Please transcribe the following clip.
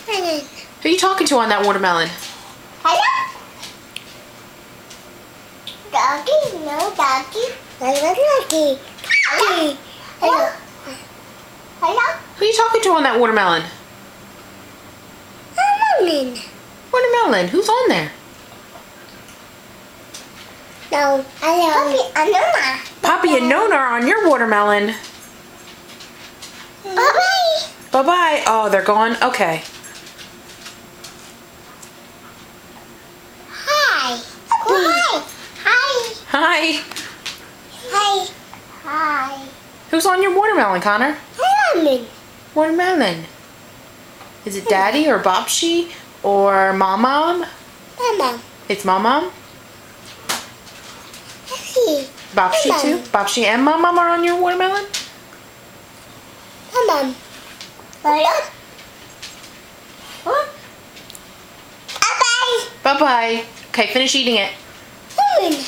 Who are you talking to on that watermelon? Hello? Doggy? No, doggy. Doggy. Hello? Hello? Hello? Who are you talking to on that watermelon? Watermelon. Watermelon. Who's on there? No. Hello. Poppy and Nona. Poppy and Nona are on your watermelon. Bye-bye. Bye-bye. Oh, they're gone? Okay. Hi. Hi. Hi. Hi. Hi. Hi. Who's on your watermelon, Connor? Watermelon. Watermelon. Is it Daddy or Bobshi or Mom? Mama. It's Mom? Hey. Bobshi too? Bobshi and Mom are on your watermelon? Mama. Hello? What? Bye-bye. Bye-bye. Okay, finish eating it. Watermelon.